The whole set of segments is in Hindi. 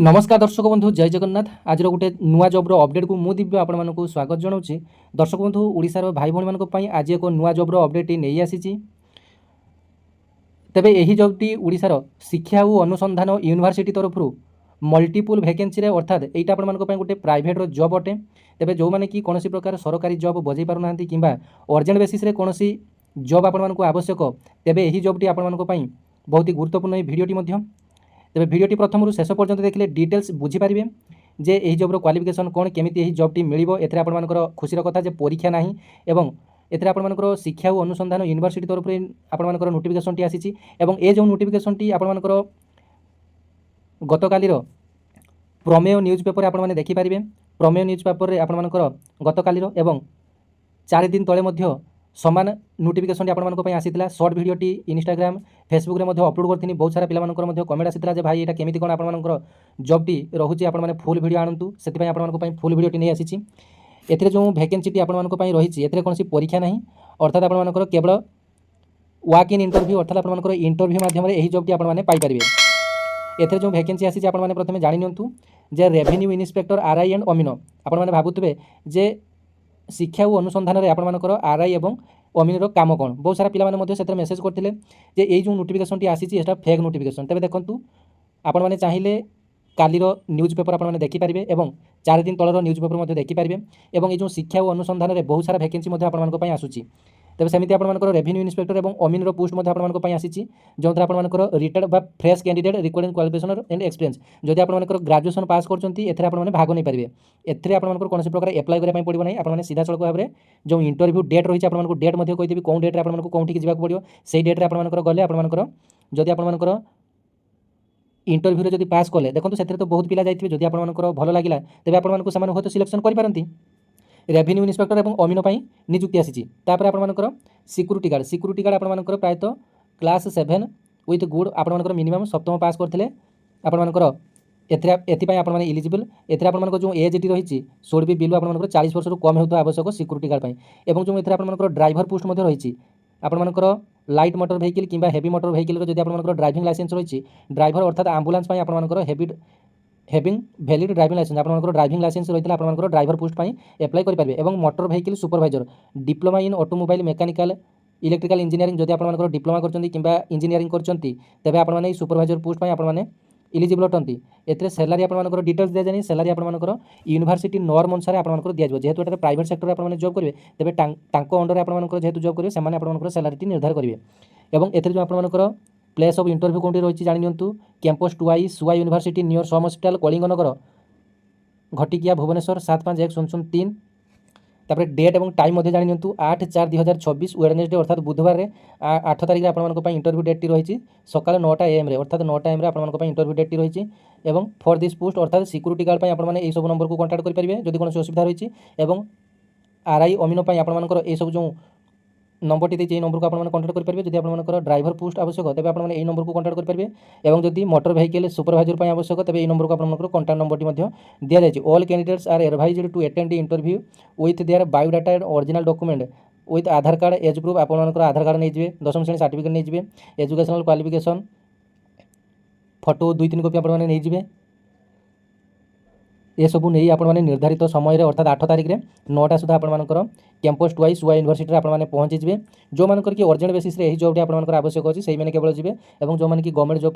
नमस्कार दर्शक बंधु जय जगन्नाथ। आज गोटे नुआ जब्र अपडेट को मुझे दिव्य आपण मानक स्वागत जनाऊँगी। दर्शक बंधु ओडिशार भाई भाई मानी आज एक नुआ जब्र अपडेट नहीं आसी। तेबे यही जबटी ओडिशार शिक्षा और अनुसंधान यूनिवर्सिटी तरफ मल्टीपुल भैकेन्सी अर्थात यहाँ आपण गोटे प्राइवेट जॉब अटे। तेबे जो मैंने कि कौन प्रकार सरकारी जॉब बजाई पारना कि अर्जेंट बेसिस कौन जॉब आपण आवश्यक, तेबे यही जॉबटी आपण बहुत ही गुरुत्वपूर्ण भिडियोटी। तेज भिडियोटी प्रथम शेष पर्यंत देखिले डिटेल्स बुझीपारे जे यही जॉबर क्वालिफिकेशन कौन केमी जॉबटी मिलो। एथे आपर खुशीर कथा जे परीक्षा नहीं एवं एथे आपर शिक्षा और अनुसंधान यूनिवर्सिटी तरफ आपर नोटिफिकेशन टी आसी। ए जो नोटिफिकेशन टी आपर गत कालीर प्रमेय न्यूज पेपर आपने देखिपारे। प्रमेय न्यूज पेपर आपर गत कालीर एवं 4 दिन तले सामान नोटिफिकेशन आपंपाई आसीला। सर्ट भिडियोटी इंस्टाग्राम फेसबुक रे अपलोड करथिनी। बहुत सारा पिलामानकर कमेंट आसीला जे भाई यहाँ केमिति कोन आपनकर जॉबटी रहुची आपने फुल भिडियो आणंतु। सेति आपन फुल भिडियोटी नहीं आसी। एथिरे जो वैकेंसीटी आपन रही एथिरे कोनसी परीक्षा नहीं, अर्थात आपन केवल वॉक इन इंटरव्यू अर्थात आपन इंटरव्यू माध्यम यही जॉबटी आपने पाइपर। एथिरे जो वैकेंसी आसी आपने प्रथम जानि नियंतु जे रेवेन्यू इन्स्पेक्टर आरआई एंड अमीन। आपन भावुवे जे शिक्षा और अनुसंधान में आपर आरआई और अमीन काम कौन। बहुत सारा पिला मेसेज करते जे ये जो नोटिफिकेशन टी आसी फेक नोटिफिकेशन। तेज देखूँ आपण मैंने चाहिए कालीर न्यूज पेपर आपने देखिपारे और 4 दिन तलर न्यूज पेपर देखिपारे। और ये शिक्षा और अनुसंधान में बहुत सारा वैकेंसी आपंपाई आसूँ। तेज सेमती आपर रेवेन्यू इन्स्पेक्टर और अमीन पोस्ट आपंपाई आसी जो आपर रिटायर्ड बा fresh candidate requiring qualification and experience जदि आपर ग्रेजुएशन पास कर भाग नहीं पारे। एथे आपको कौन प्रकार एप्लाई करने पड़ो ना। आपने सीधा सड़क भाव में जो इंटरव्यू डेट रही है आपको डेट कहीदेवी कौन डेट्रे आपको कौटी जावाक पड़ो से डेट्रे आपंकर गले आपंकर जदि आपंकर इंटरव्यू जब पास कले देखो से तो बहुत पिला जाइए। जदि आपंकर भल लगे तेज आपको हूँ सिलेक्शन करपारती। रेवेन्यू इन्स्पेक्टर और अमीन निजुक्ति आसी। आपर सिक्यूरीटी गार्ड आपर प्रायतः क्लास 7 विथ गुड आपर मिनिमम सप्तम पास करते आपर एथपाई आपने इलिजिबल। एथे आप जो एज टी रही सोड भी बिलो आप 40 वर्ष कम होता आवश्यक सिक्यूरीटी गार्ड और जो एथर ड्राइवर पोस्ट रही आपर लाइट मोटर व्हीकल कि हेवी मोटर व्हीकल जब आप ड्राइविंग लाइसेंस रही ड्राइवर अर्थात आम्बुलांस आपर हैविंग वैलिड ड्राइविंग लाइसेंस आपर ड्राइविंग लाइसेंस रही है आपर ड्राइवर पोस्ट पर एप्लाई करेंगे। और motor vehicle supervisor diploma in automobile mechanical electrical engineering जब आप डिप्लोमा कर इंजीनियरिंग कर आपने सुपरवाइजर पोस्ट पर आपने इलिजिबल अटंती। एथे सैलारी आपर डिटेल्स दिया जाए। सैलारी आपर यूनिवर्सिटी नॉर्म अनुसार आपर दिया जेहेतु ये प्राइवेट सेक्टर में जॉब करेंगे तेज अंडर आपर जेहेतु जॉब करेंगे से आपर सैलारी निर्धारण करेंगे। और एथे जो आपर प्लेस ऑफ इंटरव्यू कौन रही जानी कैंपस 2I सुआ यूनिवर्सिटी नियर सम हॉस्पिटल कलिंगनगर घटिकिया भुवनेश्वर 751003। तापर डेट और टाइम जानी 8/4/2026 वेडनेसडे अर्थात बुधवार 8 तारीख आप इंटरव्यू डेट रही सका 9टा AM अर्थात 9टा AM आप इंटरव्यू डेट रही। और फॉर दिस पोस्ट अर्थात सिक्यूरीटी गार्ड आपने सब नंबर को कॉन्टाक्ट करेंगे जब कौन असुविधा रही। और आरआई अमीन आपर ये सब जो नंबर टी देती नंबर को आपने कॉन्टाक्ट करेंगे जब आप ड्राइवर पोस्ट आवश्यक तेज आपने यही नंबर को कॉन्टाक्ट करेंगे। और जब मोटर व्हीकल सुपरवाइजर आवश्यक तेज ये नंबर को आपको कॉन्टाक्ट नंबर टी दि जाए। All candidates are advised to attend interview with their biodata and original document with Aadhaar card as proof आपर आधार कार्ड नहीं 10वीं श्रेणी सर्टिफिकेट नहीं एजुकेशनल क्वालिफिकेशन फोटो 2-3 कॉपी आपने नहीं ये सब नहीं आपने निर्धारित समय अर्थात 8 तारीख में 9टा सुधा आपर कैंपस 2I सुआ यूनिवर्सिटी आपने पहुँचीजे। जो मानकर कि अर्जेंट बेसिस रे जॉब आपर आवश्यक अच्छी से मैंने केवल जी और जो मैंने कि गवर्नमेंट जॉब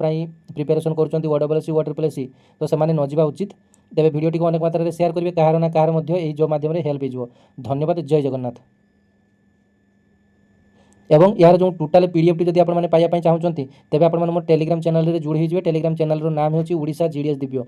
प्रिपेरेसन कर OSSC OSSC तो से न जा उचित। तेज भिडियोटी को अनेक मात्रा में शेयर करेंगे कहार ना कहार जॉब मध्यम हेल्प हो। धन्यवाद। जय जगन्नाथ। एवं यार जो टोटाल PDF टी जब आपने पाइबा चाहते तेज आप टेलीग्राम चैनल रे जोड़ी होइजिवे। टेलीग्राम चैनल नाम होची ओडिशा GDS दिव्य।